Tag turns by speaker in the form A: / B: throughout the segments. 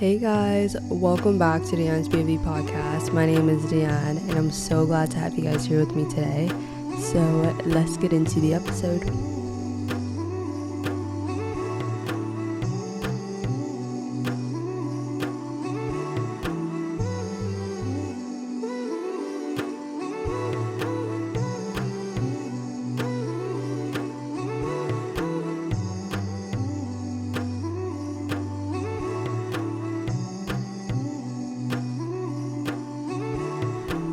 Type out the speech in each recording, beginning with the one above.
A: Hey guys, welcome back to Deanne's BV podcast. My name is Deanne and I'm so glad to have you guys here with me today. So let's get into the episode.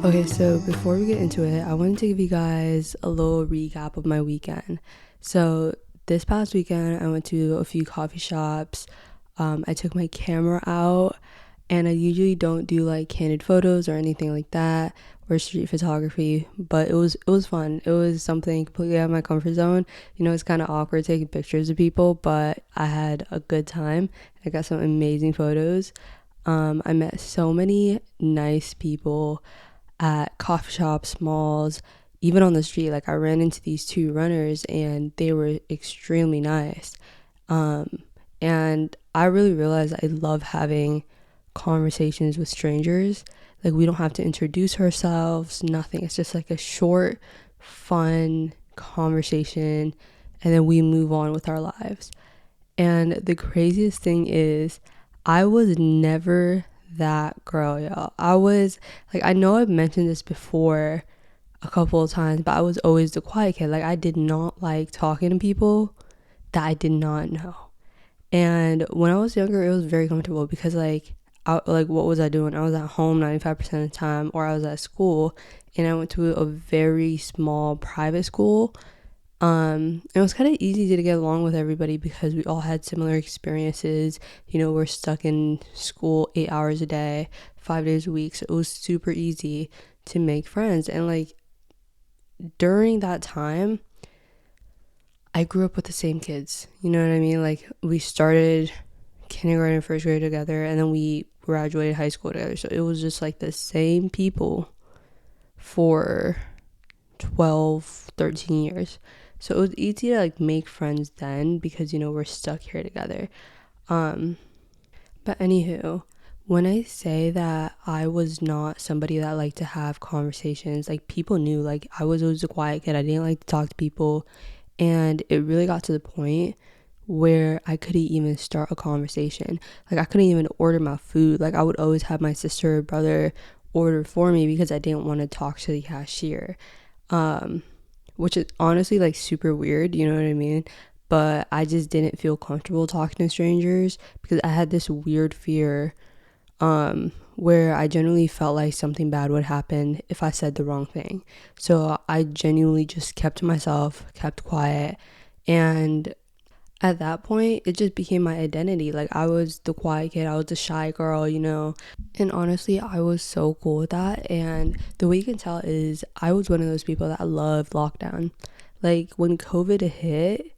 A: Okay, so before we get into it, I wanted to give you guys a little recap of my weekend. So this past weekend, I went to a few coffee shops. I took my camera out, and I usually don't do like candid photos or anything like that or street photography, but it was fun. It was something completely out of my comfort zone. It's kind of awkward taking pictures of people, but I had a good time. I got some amazing photos. I met so many nice people at coffee shops, malls, even on the street. Like I ran into these two runners and they were extremely nice. And I really realized I love having conversations with strangers. Like we don't have to introduce ourselves, nothing. It's just like a short, fun conversation and then we move on with our lives. And the craziest thing is I was never that girl, y'all. I was like, I know I've mentioned this before a couple of times, but I was always the quiet kid. Like I did not like talking to people that I did not know. And when I was younger, it was very comfortable because what was I doing? I was at home 95% of the time, or I was at school, and I went to a very small private school. It was kind of easy to get along with everybody because we all had similar experiences. We're stuck in school 8 hours a day, 5 days a week. So it was super easy to make friends. And like during that time, I grew up with the same kids. You know what I mean? Like we started kindergarten and first grade together, and then we graduated high school together. So it was just like the same people for 12, 13 years. So it was easy to like make friends then because we're stuck here together. But anywho, when I say that I was not somebody that liked to have conversations, like people knew, like I was always a quiet kid. I didn't like to talk to people, and it really got to the point where I couldn't even start a conversation. Like I couldn't even order my food. Like I would always have my sister or brother order for me because I didn't want to talk to the cashier. Which is honestly like super weird, you know what I mean? But I just didn't feel comfortable talking to strangers because I had this weird fear where I genuinely felt like something bad would happen if I said the wrong thing. So I genuinely just kept to myself, kept quiet, and at that point it just became my identity. Like I was the quiet kid, I was the shy girl. And honestly, I was so cool with that. And the way you can tell is I was one of those people that loved lockdown. Like when COVID hit,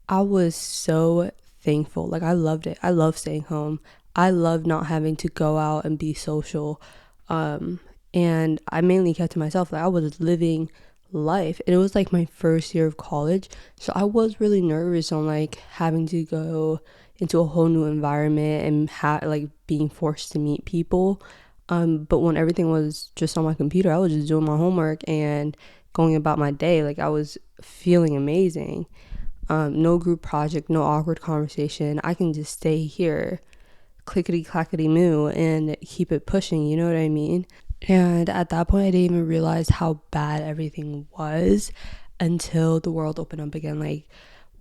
A: I was so thankful. Like I loved it. I love staying home. I love not having to go out and be social. And I mainly kept to myself. Like I was living life, and it was like my first year of college, so I was really nervous on like having to go into a whole new environment and like being forced to meet people. But when everything was just on my computer, I was just doing my homework and going about my day. Like I was feeling amazing. No group project, no awkward conversation. I can just stay here, clickety clackety moo, and keep it pushing. You know what I mean? And at that point, I didn't even realize how bad everything was until the world opened up again. Like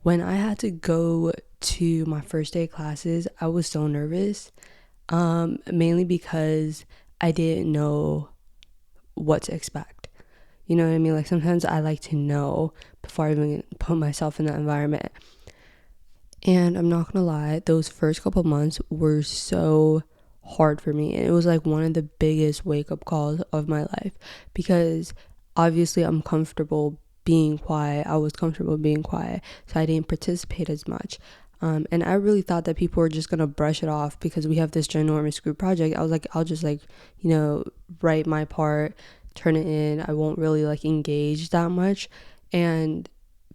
A: when I had to go to my first day of classes, I was so nervous, mainly because I didn't know what to expect. You know what I mean? Like sometimes I like to know before I even put myself in that environment. And I'm not gonna lie, those first couple months were so hard for me. And it was like one of the biggest wake up calls of my life because obviously I'm comfortable being quiet. I was comfortable being quiet, so I didn't participate as much. And I really thought that people were just gonna brush it off because we have this ginormous group project. I was like, I'll just write my part, turn it in. I won't really like engage that much. And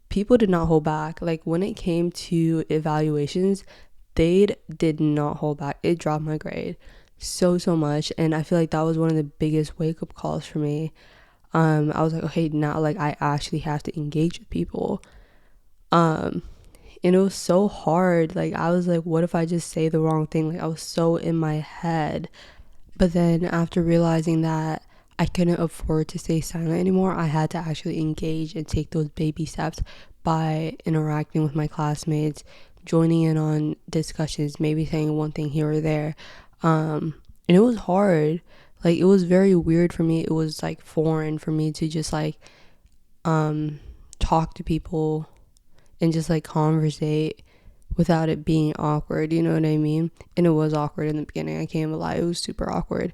A: people did not hold back. Like when it came to evaluations, they did not hold back. It dropped my grade so much, and I feel like that was one of the biggest wake up calls for me. I was like, okay, now like I actually have to engage with people. um and it was so hard. Like I was like, what if I just say the wrong thing? Like I was so in my head. But then after realizing that I couldn't afford to stay silent anymore, I had to actually engage and take those baby steps by interacting with my classmates, joining in on discussions, maybe saying one thing here or there. And it was hard. Like it was very weird for me. It was like foreign for me to just like talk to people and just like conversate without it being awkward, you know what I mean? And it was awkward in the beginning. I can't even lie, it was super awkward.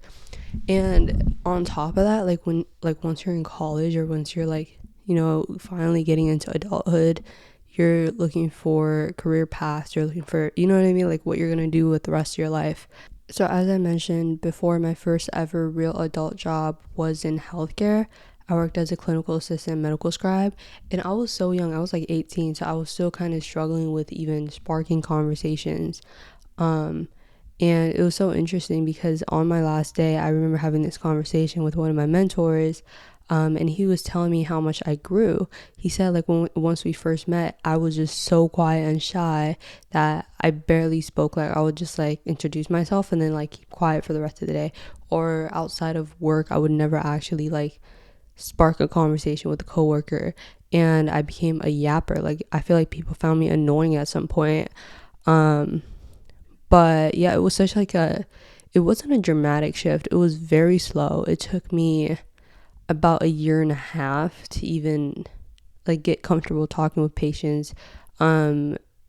A: And on top of that, like when like once you're in college or once you're like, you know, finally getting into adulthood, you're looking for career paths, you're looking for, you know what I mean, like what you're gonna do with the rest of your life. So as I mentioned before, my first ever real adult job was in healthcare. I worked as a clinical assistant medical scribe, and I was so young. I was like 18, so I was still kind of struggling with even sparking conversations. um and it was so interesting because on my last day, I remember having this conversation with one of my mentors. And he was telling me how much I grew. He said, like, once we first met, I was just so quiet and shy that I barely spoke. Like, I would just like introduce myself and then like keep quiet for the rest of the day. Or outside of work, I would never actually like spark a conversation with a coworker. And I became a yapper. Like, I feel like people found me annoying at some point. But yeah, it was such like it wasn't a dramatic shift. It was very slow. It took me about a year and a half to even like get comfortable talking with patients,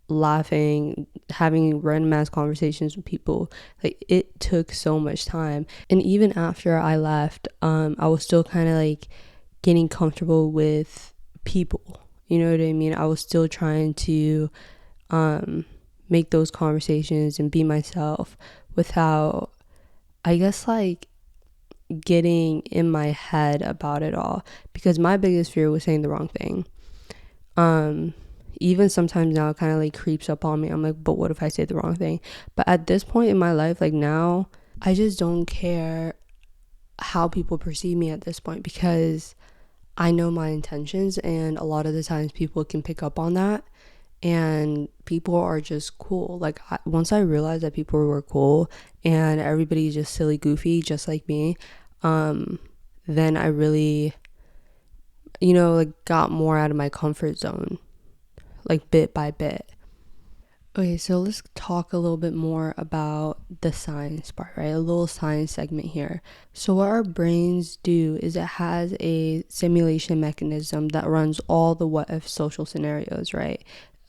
A: laughing, having random ass conversations with people. Like it took so much time. And even after I left, I was still kind of like getting comfortable with people. You know what I mean? I was still trying to make those conversations and be myself without, I guess, like getting in my head about it all, because my biggest fear was saying the wrong thing. Even sometimes now it kind of like creeps up on me. I'm like, but what if I say the wrong thing? But at this point in my life, like now, I just don't care how people perceive me at this point, because I know my intentions, and a lot of the times people can pick up on that, and people are just cool. Like once I realized that people were cool and everybody's just silly goofy just like me, then I really, you know, like got more out of my comfort zone, like bit by bit. Okay, so let's talk a little bit more about the science part, right? A little science segment here. So what our brains do is it has a simulation mechanism that runs all the what if social scenarios, right?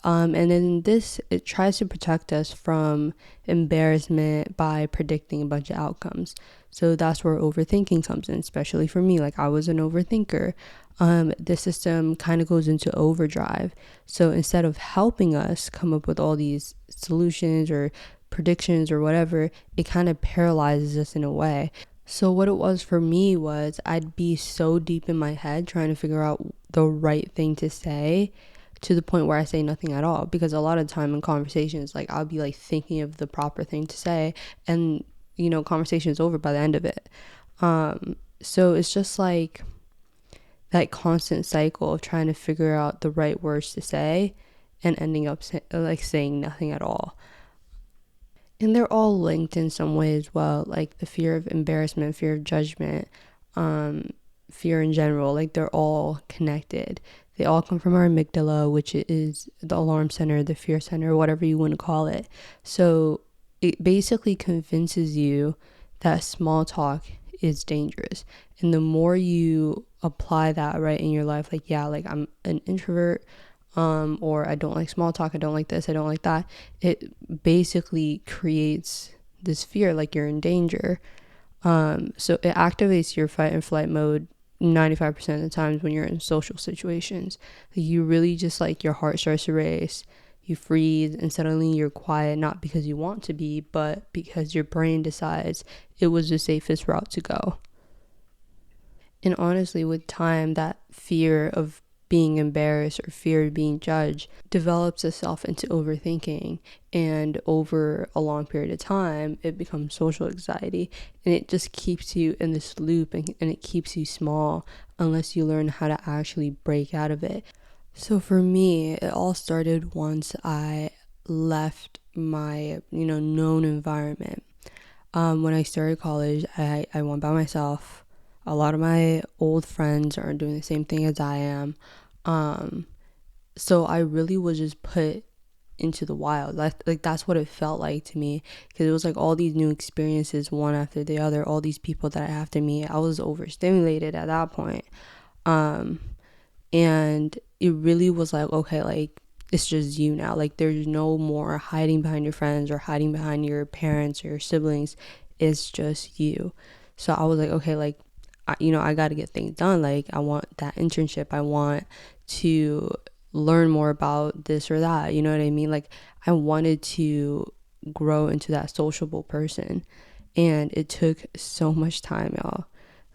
A: And then this, it tries to protect us from embarrassment by predicting a bunch of outcomes. So that's where overthinking comes in, especially for me. Like I was an overthinker. The system kind of goes into overdrive. So instead of helping us come up with all these solutions or predictions or whatever, it kind of paralyzes us in a way. So what it was for me was I'd be so deep in my head trying to figure out the right thing to say, to the point where I say nothing at all, because a lot of time in conversations, like I'll be like thinking of the proper thing to say, and you know, conversation is over by the end of it. So it's just like that constant cycle of trying to figure out the right words to say and ending up like saying nothing at all. And they're all linked in some way as well, like the fear of embarrassment, fear of judgment, fear in general. Like they're all connected. They all come from our amygdala, which is the alarm center, the fear center, whatever you want to call it. So it basically convinces you that small talk is dangerous. And the more you apply that right in your life, like, yeah, like I'm an introvert, or I don't like small talk, I don't like this, I don't like that, it basically creates this fear, like you're in danger. So it activates your fight and flight mode 95% of the times when you're in social situations. You really just like your heart starts to race, you freeze, and suddenly you're quiet, not because you want to be, but because your brain decides it was the safest route to go. And honestly, with time, that fear of being embarrassed or fear of being judged develops itself into overthinking, and over a long period of time it becomes social anxiety, and it just keeps you in this loop, and it keeps you small unless you learn how to actually break out of it. So for me, it all started once I left my known environment. When I started college, I went by myself. A lot of my old friends are doing the same thing as I am. Um, so I really was just put into the wild. That's what it felt like to me, because it was like all these new experiences, one after the other, all these people that I have to meet. I was overstimulated at that point. Um, and it really was like, okay, like it's just you now. Like there's no more hiding behind your friends or hiding behind your parents or your siblings. It's just you. So I was like, okay, like I got to get things done. Like I want that internship. I want to learn more about this or that. You know what I mean? Like I wanted to grow into that sociable person, and it took so much time, y'all.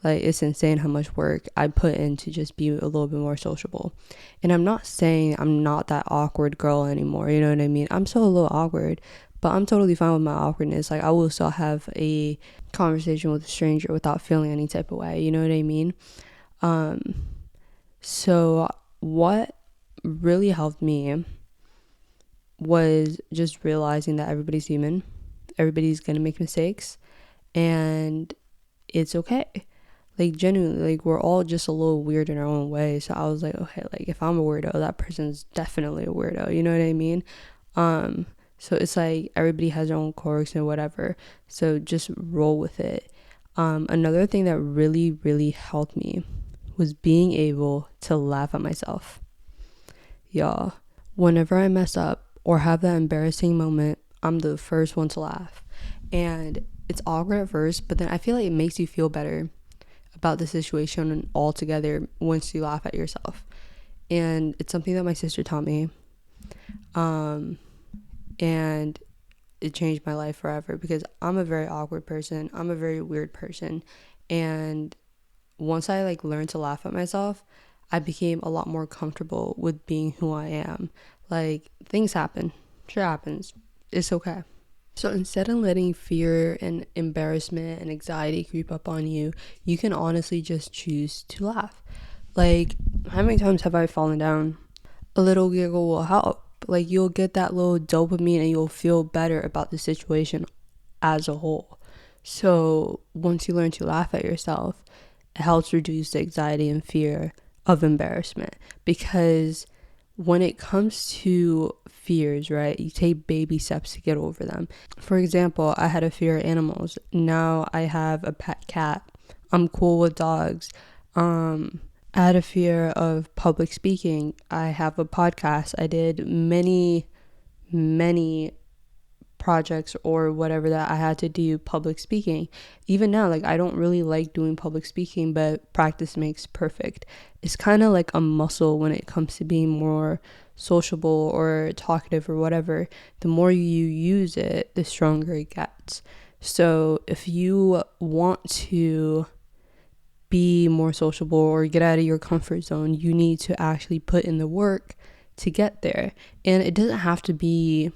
A: Like it's insane how much work I put in to just be a little bit more sociable. And I'm not saying I'm not that awkward girl anymore, you know what I mean? I'm still a little awkward, but I'm totally fine with my awkwardness. Like I will still have a conversation with a stranger without feeling any type of way, you know what I mean? Um so what really helped me was just realizing that everybody's human. Everybody's going to make mistakes, and it's okay. Like genuinely, like we're all just a little weird in our own way. So I was like, okay, like if I'm a weirdo, that person's definitely a weirdo, you know what I mean? um so it's like everybody has their own quirks and whatever, so just roll with it. Another thing that really helped me was being able to laugh at myself, y'all. Whenever I mess up or have that embarrassing moment, I'm the first one to laugh. And it's awkward at first, but then I feel like it makes you feel better about the situation altogether once you laugh at yourself. And it's something that my sister taught me, and it changed my life forever, because I'm a very awkward person. I'm a very weird person, and once I like learned to laugh at myself, I became a lot more comfortable with being who I am. Like things happen, sure happens, it's okay. So instead of letting fear and embarrassment and anxiety creep up on you, you can honestly just choose to laugh. Like, how many times have I fallen down? A little giggle will help. Like, you'll get that little dopamine and you'll feel better about the situation as a whole. So once you learn to laugh at yourself, it helps reduce the anxiety and fear of embarrassment, because when it comes to fears, right, you take baby steps to get over them. For example, I had a fear of animals. Now I have a pet cat. I'm cool with dogs. I had a fear of public speaking. I have a podcast. I did many projects or whatever that I had to do public speaking. Even now, like I don't really like doing public speaking, but practice makes perfect. It's kind of like a muscle when it comes to being more sociable or talkative or whatever. The more you use it, the stronger it gets. So if you want to be more sociable or get out of your comfort zone, you need to actually put in the work to get there. And it doesn't have to be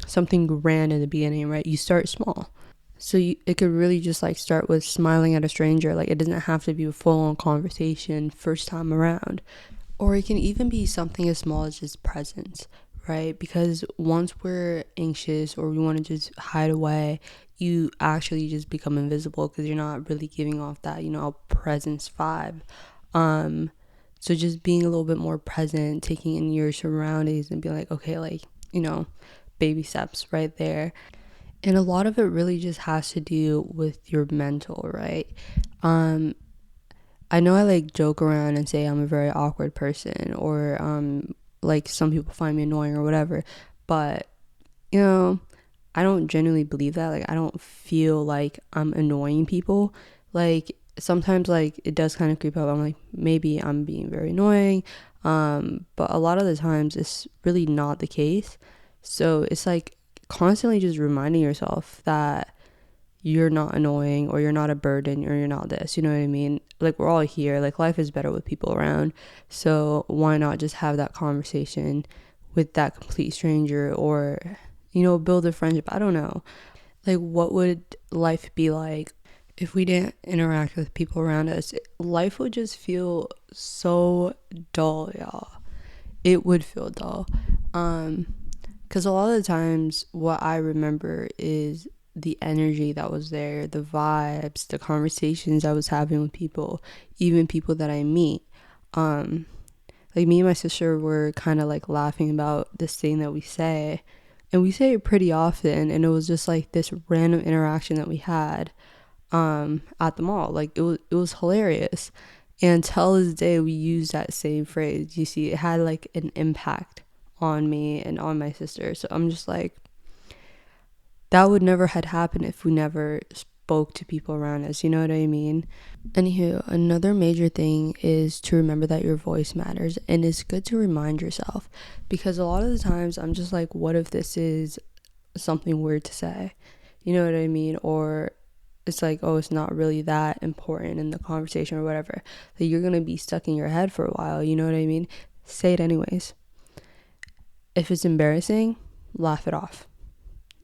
A: something grand in the beginning, right? You start small. So it could really just like start with smiling at a stranger. Like it doesn't have to be a full-on conversation first time around. Or it can even be something as small as just presence, right? Because once we're anxious or we want to just hide away, you actually just become invisible because you're not really giving off that, presence vibe. So just being a little bit more present, taking in your surroundings and being like, okay, like, baby steps right there. And a lot of it really just has to do with your mental, right? I know I like joke around and say I'm a very awkward person, or like some people find me annoying or whatever, but I don't genuinely believe that. Like I don't feel like I'm annoying people. Like sometimes like it does kind of creep up. I'm like, maybe I'm being very annoying, but a lot of the times it's really not the case. So it's like constantly just reminding yourself that you're not annoying or you're not a burden or you're not this, you know what I mean? Like, we're all here. Like, life is better with people around. So why not just have that conversation with that complete stranger, or, build a friendship? I don't know. Like, what would life be like if we didn't interact with people around us? Life would just feel so dull, y'all. It would feel dull. Because a lot of the times, what I remember is the energy that was there, the vibes, the conversations I was having with people, even people that I meet. Like, me and my sister were kind of like laughing about this thing that we say, and we say it pretty often, and it was just like this random interaction that we had at the mall. Like, it was hilarious, and till this day we use that same phrase. You see, it had like an impact on me and on my sister. So I'm just like, that would never had happened if we never spoke to people around us, you know what I mean? Anywho, another major thing is to remember that your voice matters, and it's good to remind yourself, because a lot of the times I'm just like, what if this is something weird to say, you know what I mean? Or it's like, oh, it's not really that important in the conversation or whatever, that you're gonna be stuck in your head for a while, you know what I mean? Say it anyways. If it's embarrassing, laugh it off.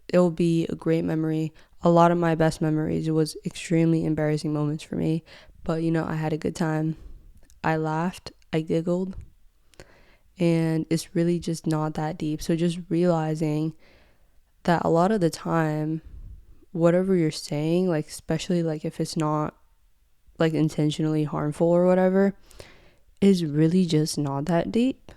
A: It will be a great memory. A lot of my best memories, it was extremely embarrassing moments for me, but I had a good time. I laughed, I giggled, and it's really just not that deep. So just realizing that a lot of the time, whatever you're saying, like, especially like if it's not like intentionally harmful or whatever, is really just not that deep.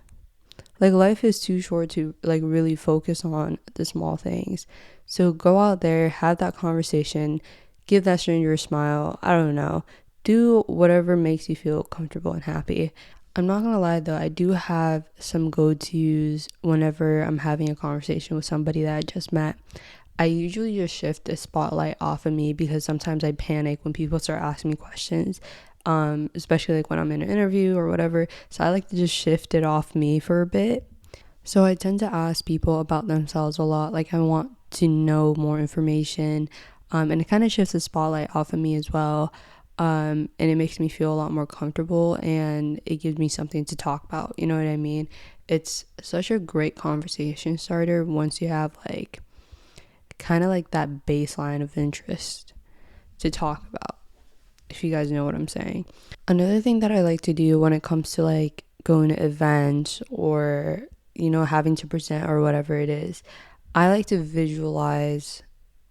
A: Like, life is too short to like really focus on the small things. So go out there, have that conversation, give that stranger a smile. I don't know. Do whatever makes you feel comfortable and happy. I'm not gonna lie though, I do have some go-tos whenever I'm having a conversation with somebody that I just met. I usually just shift the spotlight off of me, because sometimes I panic when people start asking me questions, especially like when I'm in an interview or whatever. So I like to just shift it off me for a bit. So I tend to ask people about themselves a lot. Like, I want to know more information, and it kind of shifts the spotlight off of me as well. And it makes me feel a lot more comfortable, and it gives me something to talk about. You know what I mean? It's such a great conversation starter once you have like kind of like that baseline of interest to talk about, if you guys know what I'm saying. Another thing that I like to do when it comes to like going to events or, having to present or whatever it is, I like to visualize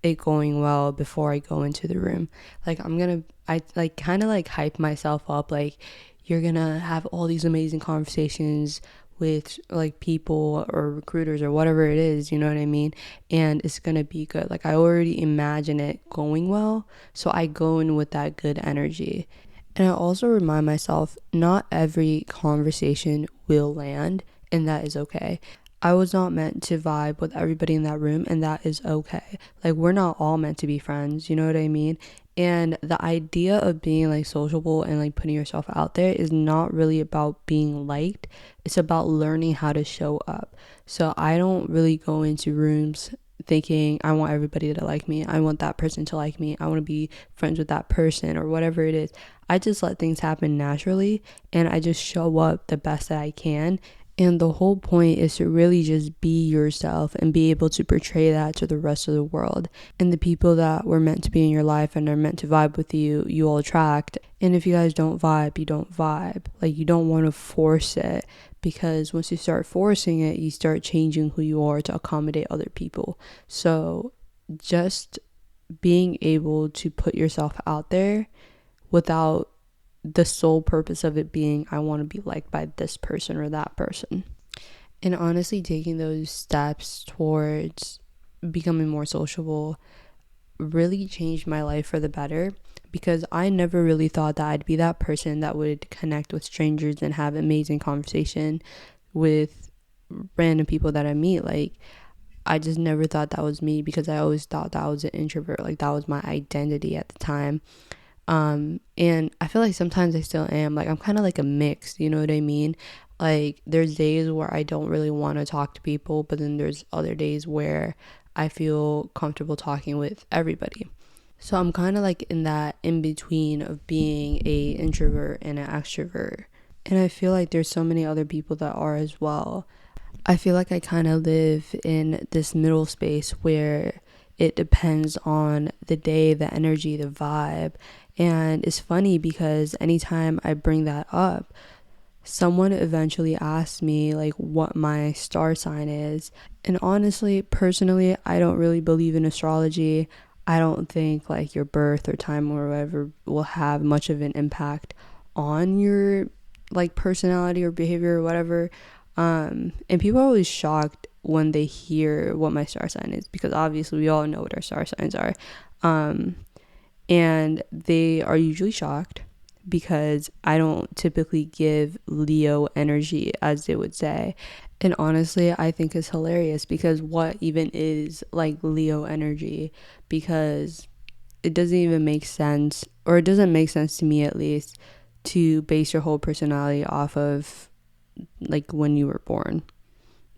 A: it going well before I go into the room. Like, I like kind of like hype myself up. Like, you're gonna have all these amazing conversations with like people or recruiters or whatever it is, you know what I mean? And it's gonna be good. Like, I already imagine it going well, so I go in with that good energy. And I also remind myself, not every conversation will land, and that is okay. I was not meant to vibe with everybody in that room, and that is okay. Like, we're not all meant to be friends, you know what I mean? And the idea of being like sociable and like putting yourself out there is not really about being liked. It's about learning how to show up. So I don't really go into rooms thinking I want everybody to like me. I want that person to like me. I want to be friends with that person or whatever it is. I just let things happen naturally, and I just show up the best that I can. And the whole point is to really just be yourself and be able to portray that to the rest of the world. And the people that were meant to be in your life and are meant to vibe with you, you will attract. And if you guys don't vibe, you don't vibe. Like, you don't want to force it, because once you start forcing it, you start changing who you are to accommodate other people. So just being able to put yourself out there without the sole purpose of it being, I want to be liked by this person or that person. And honestly, taking those steps towards becoming more sociable really changed my life for the better, because I never really thought that I'd be that person that would connect with strangers and have amazing conversation with random people that I meet. Like, I just never thought that was me, because I always thought that I was an introvert. Like, that was my identity at the time. And I feel like sometimes I still am. Like, I'm kind of like a mix, you know what I mean? Like, there's days where I don't really want to talk to people, but then there's other days where I feel comfortable talking with everybody. So I'm kind of like in that in between of being a introvert and an extrovert. And I feel like there's so many other people that are as well. I feel like I kind of live in this middle space where it depends on the day, the energy, the vibe. And it's funny because anytime I bring that up, someone eventually asked me like what my star sign is. And honestly, personally, I don't really believe in astrology. I don't think like your birth or time or whatever will have much of an impact on your like personality or behavior or whatever. And people are always shocked when they hear what my star sign is, because obviously we all know what our star signs are. Um, and they are usually shocked because I don't typically give Leo energy, as they would say. And honestly, I think it's hilarious because what even is like Leo energy? Because it doesn't even make sense, or it doesn't make sense to me at least, to base your whole personality off of like when you were born,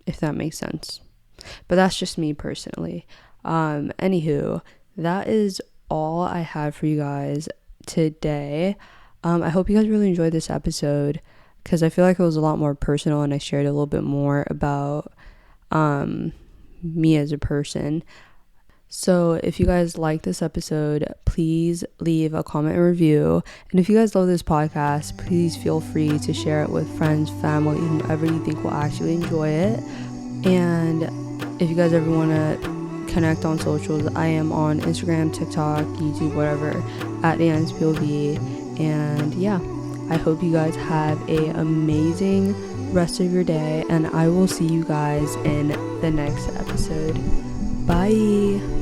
A: if that makes sense. But that's just me personally. Anywho, that is all I had for you guys today. I hope you guys really enjoyed this episode because I feel like it was a lot more personal and I shared a little bit more about me as a person. So if you guys like this episode, please leave a comment and review. And if you guys love this podcast, please feel free to share it with friends, family, and whoever you think will actually enjoy it. And if you guys ever want to connect on socials, I am on Instagram, TikTok, YouTube, whatever, at AnsPOV. And yeah, I hope you guys have a amazing rest of your day, and I will see you guys in the next episode. Bye.